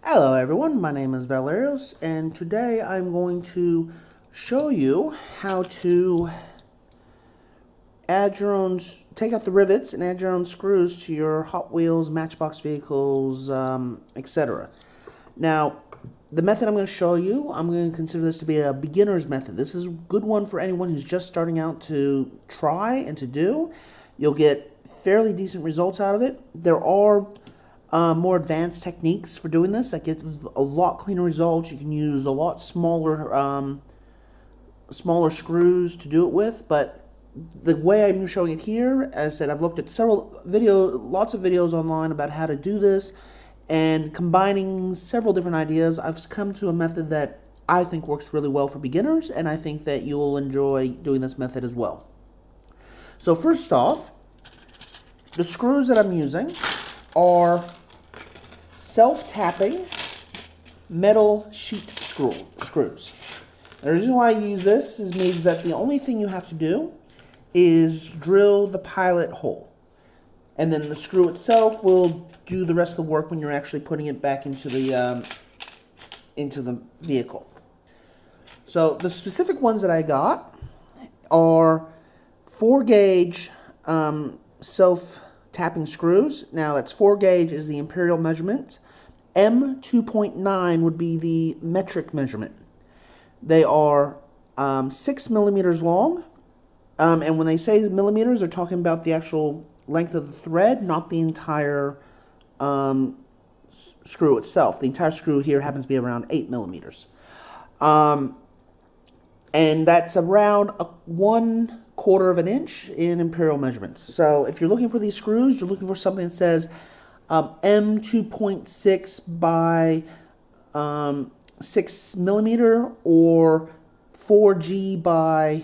Hello everyone, my name is Valerios, and today I'm going to show you how to add your own, take out the rivets and add your own screws to your Hot Wheels, Matchbox vehicles, etc. Now, the method I'm going to show you, I'm going to consider this to be a beginner's method. This is a good one for anyone who's just starting out to try and to do. You'll get fairly decent results out of it. There are more advanced techniques for doing this that get a lot cleaner results. You can use a lot smaller screws to do it with, but the way I'm showing it here, as I said, I've looked at lots of videos online about how to do this, and combining several different ideas, I've come to a method that I think works really well for beginners, and I think that you'll enjoy doing this method as well. So first off, the screws that I'm using are self-tapping metal sheet screws. The reason why I use this means that the only thing you have to do is drill the pilot hole, and then the screw itself will do the rest of the work when you're actually putting it back into the vehicle. So the specific ones that I got are 4-gauge self-tapping screws. Now that's 4 gauge is the imperial measurement. M2.9 would be the metric measurement. They are 6 millimeters long, and when they say millimeters, they're talking about the actual length of the thread, not the entire screw itself. The entire screw here happens to be around 8 millimeters. And that's around 1/4 of an inch in imperial measurements. So if you're looking for these screws, you're looking for something that says M2.6 by 6 millimeter or 4G by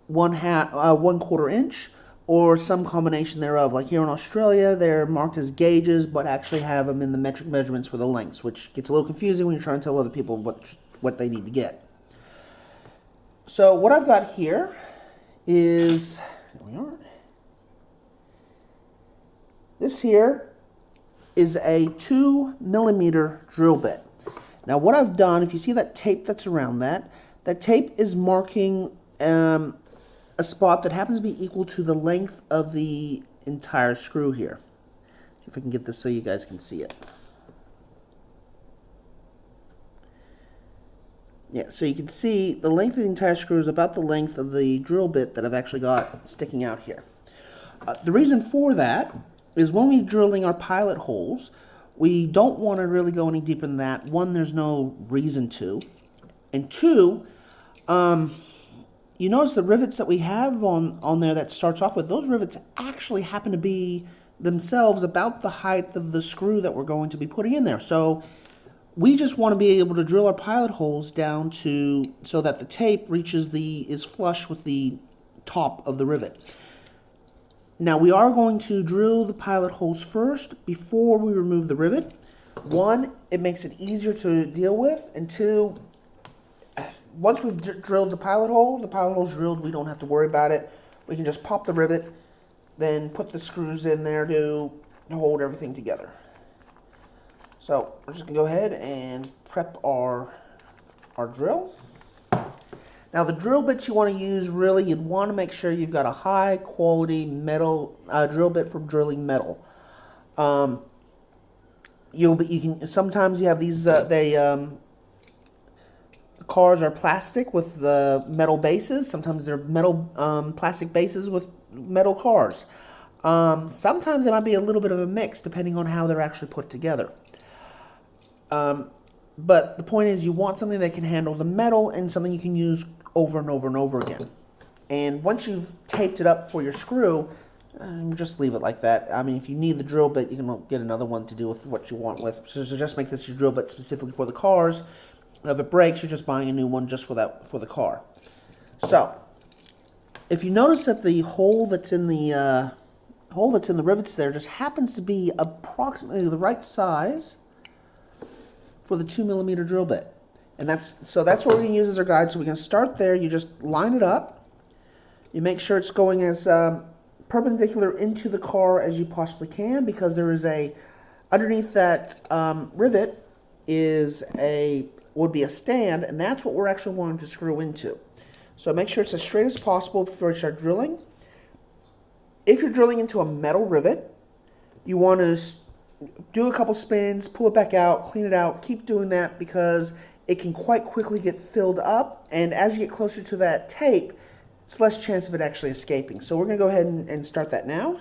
1/4 inch, or some combination thereof. Like here in Australia, they're marked as gauges, but actually have them in the metric measurements for the lengths, which gets a little confusing when you're trying to tell other people what they need to get. So what I've got here is, here we are. This here is a 2 millimeter drill bit. Now what I've done, if you see that tape that's around that tape is marking a spot that happens to be equal to the length of the entire screw here. See if I can get this so you guys can see it. Yeah, so you can see the length of the entire screw is about the length of the drill bit that I've actually got sticking out here. The reason for that is when we're drilling our pilot holes, we don't want to really go any deeper than that. One, there's no reason to. And two, you notice the rivets that we have on there that starts off with, those rivets actually happen to be themselves about the height of the screw that we're going to be putting in there. So we just want to be able to drill our pilot holes down to so that the tape is flush with the top of the rivet. Now we are going to drill the pilot holes first before we remove the rivet. One, it makes it easier to deal with, and two, once we've drilled the pilot hole's drilled, we don't have to worry about it. We can just pop the rivet, then put the screws in there to hold everything together. So we're just going to go ahead and prep our drill. Now the drill bits you want to use, really, you'd want to make sure you've got a high quality metal drill bit for drilling metal. Sometimes you have these cars are plastic with the metal bases. Sometimes they're metal plastic bases with metal cars. Sometimes it might be a little bit of a mix depending on how they're actually put together. But the point is, you want something that can handle the metal and something you can use over and over and over again. And once you've taped it up for your screw, just leave it like that. I mean, if you need the drill bit, you can get another one to do with what you want with. So just make this your drill bit specifically for the cars. If it breaks, you're just buying a new one just for the car. So, if you notice that the hole that's in the rivets there just happens to be approximately the right size for the 2 millimeter drill bit. And that's what we're going to use as our guide. So we're going to start there. You just line it up. You make sure it's going as perpendicular into the car as you possibly can, because there is underneath that rivet would be a stand, and that's what we're actually wanting to screw into. So make sure it's as straight as possible before you start drilling. If you're drilling into a metal rivet, you want to do a couple spins, pull it back out, clean it out, keep doing that because it can quite quickly get filled up, and as you get closer to that tape, it's less chance of it actually escaping. So we're going to go ahead and start that now.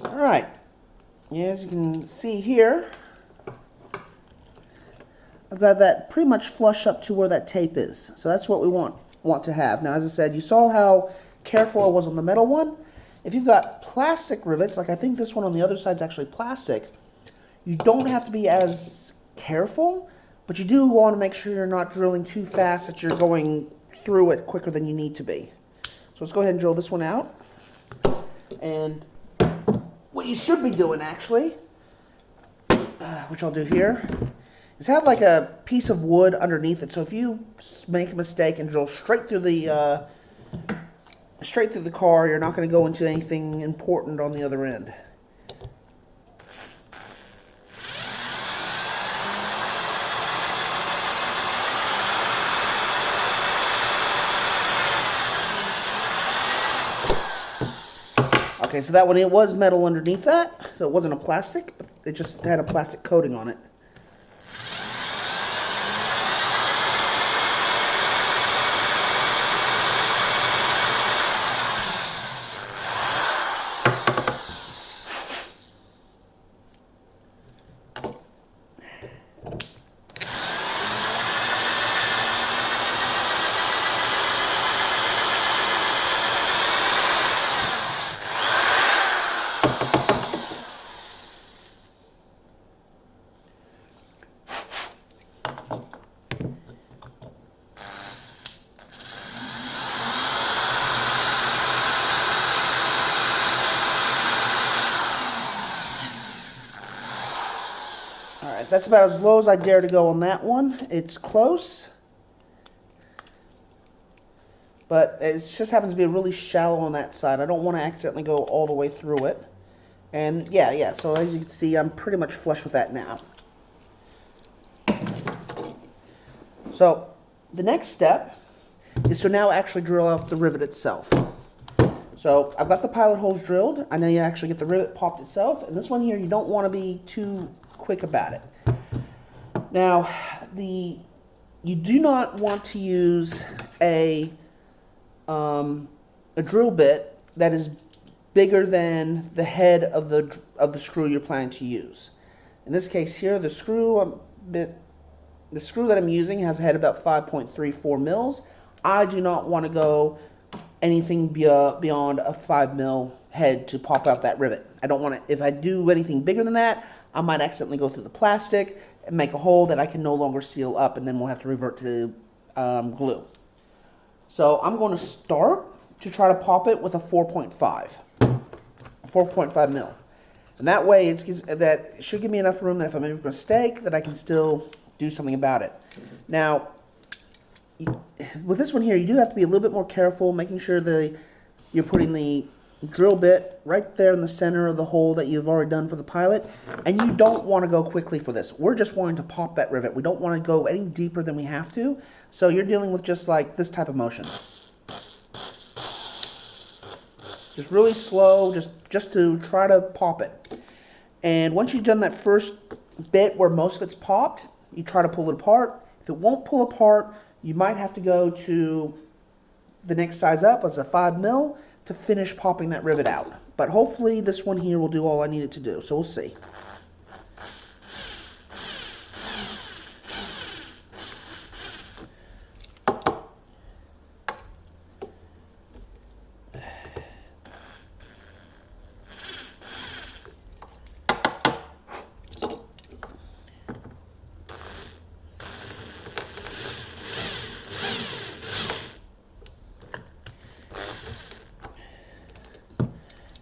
Alright, as you can see here, I've got that pretty much flush up to where that tape is. So that's what we want to have. Now, as I said, you saw how careful I was on the metal one. If you've got plastic rivets, like I think this one on the other side is actually plastic, you don't have to be as careful, but you do want to make sure you're not drilling too fast that you're going through it quicker than you need to be. So let's go ahead and drill this one out. And what you should be doing, actually, which I'll do here, is have like a piece of wood underneath it. So if you make a mistake and drill straight through the car, you're not going to go into anything important on the other end. Okay, so that one, it was metal underneath that, so it wasn't a plastic. It just had a plastic coating on it. Alright, that's about as low as I dare to go on that one. It's close, but it just happens to be really shallow on that side. I don't want to accidentally go all the way through it. And yeah, so as you can see, I'm pretty much flush with that now. So the next step is to now actually drill out the rivet itself. So I've got the pilot holes drilled. I know you actually get the rivet popped itself. And this one here, you don't want to be too quick about it. Now, you do not want to use a drill bit that is bigger than the head of the screw you're planning to use. In this case here, the screw that I'm using has a head about 5.34 mils. I do not want to go anything beyond a 5 mil head to pop out that rivet. I don't want to. If I do anything bigger than that, I might accidentally go through the plastic and make a hole that I can no longer seal up, and then we'll have to revert to glue. So I'm going to start to try to pop it with a 4.5 mil. And that way, that should give me enough room that if I make a mistake, that I can still do something about it. Now, with this one here, you do have to be a little bit more careful, making sure that you're putting the drill bit right there in the center of the hole that you've already done for the pilot. And you don't want to go quickly for this. We're just wanting to pop that rivet. We don't want to go any deeper than we have to. So you're dealing with just like this type of motion. Just really slow, just to try to pop it. And once you've done that first bit where most of it's popped, you try to pull it apart. If it won't pull apart, you might have to go to the next size up as a 5 mil to finish popping that rivet out. But hopefully this one here will do all I need it to do, so we'll see.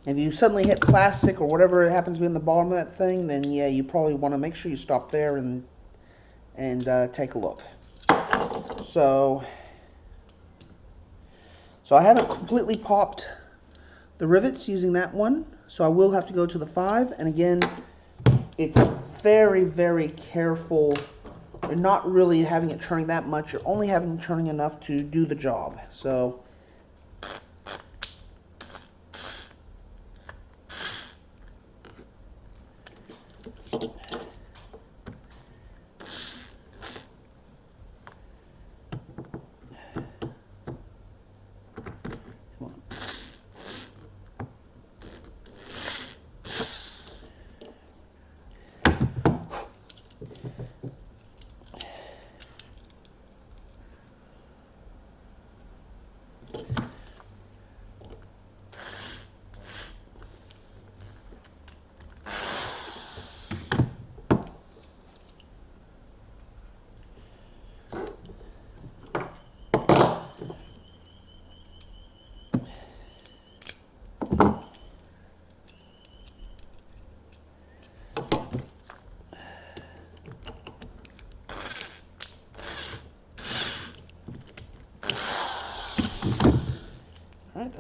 If you suddenly hit plastic or whatever happens to be in the bottom of that thing, then yeah, you probably want to make sure you stop there and take a look. So I haven't completely popped the rivets using that one, so I will have to go to the 5. And again, it's very, very careful. You're not really having it turning that much. You're only having it turning enough to do the job. So Alright,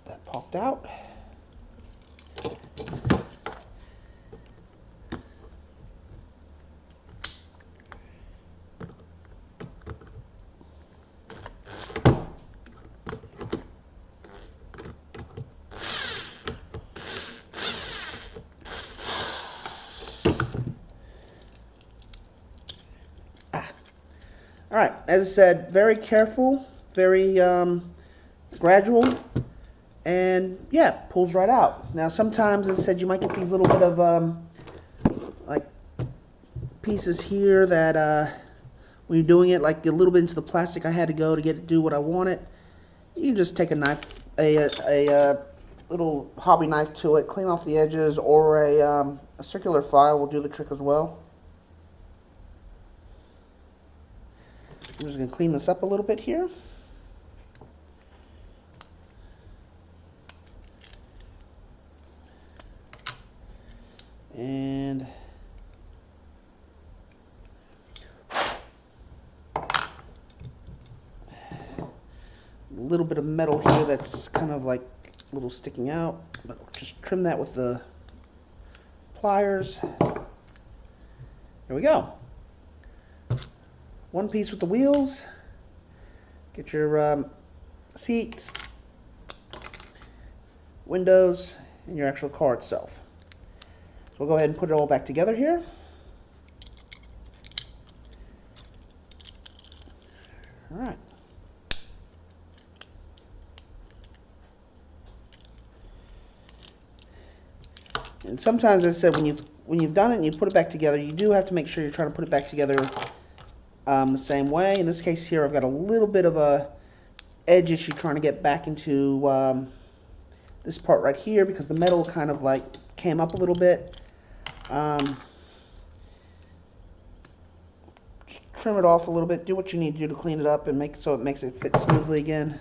that popped out. Alright, as I said, very careful, very gradual, and yeah, pulls right out. Now sometimes, as I said, you might get these little bit of like pieces here that when you're doing it, like a little bit into the plastic I had to go to get it to do what I wanted. You can just take a knife, a little hobby knife to it, clean off the edges, or a circular file will do the trick as well. I'm just going to clean this up a little bit here. And a little bit of metal here that's kind of like a little sticking out, but just trim that with the pliers. There we go. One piece with the wheels. Get your seats, windows, and your actual car itself. So we'll go ahead and put it all back together here. All right. And sometimes, as I said, when you've done it and you put it back together, you do have to make sure you're trying to put it back together the same way. In this case here, I've got a little bit of a edge issue trying to get back into this part right here because the metal kind of like came up a little bit. Just trim it off a little bit. Do what you need to do to clean it up and make it so it makes it fit smoothly again.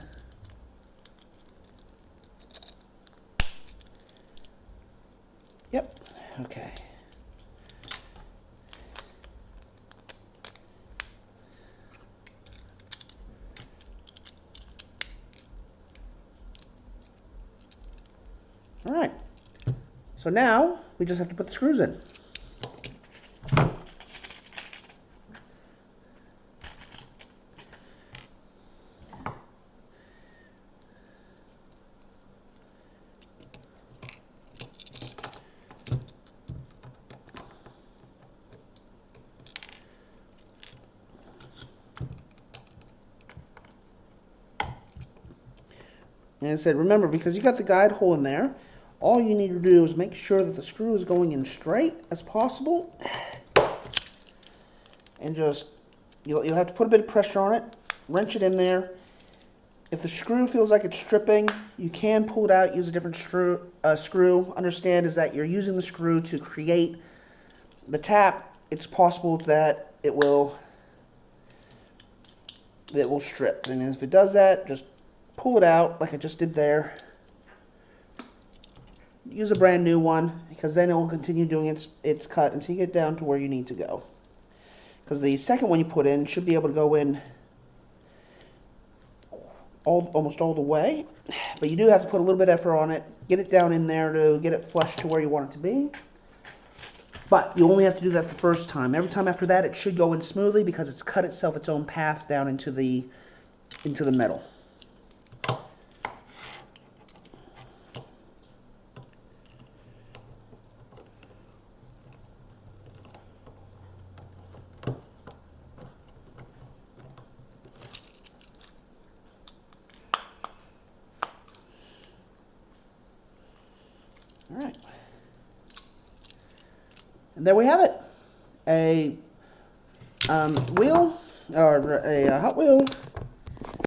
Yep. Okay. All right. So now we just have to put the screws in. And I said, remember, because you got the guide hole in there, all you need to do is make sure that the screw is going in straight as possible. And just, you'll have to put a bit of pressure on it, wrench it in there. If the screw feels like it's stripping, you can pull it out, use a different screw. Understand is that you're using the screw to create the tap. It's possible that it will strip. And if it does that, just pull it out like I just did there. Use a brand new one, because then it will continue doing its cut until you get down to where you need to go. Because the second one you put in should be able to go in almost all the way, but you do have to put a little bit of effort on it, get it down in there to get it flush to where you want it to be. But you only have to do that the first time. Every time after that, it should go in smoothly because it's cut itself its own path down into the metal. All right. And there we have it. A wheel, or a Hot Wheel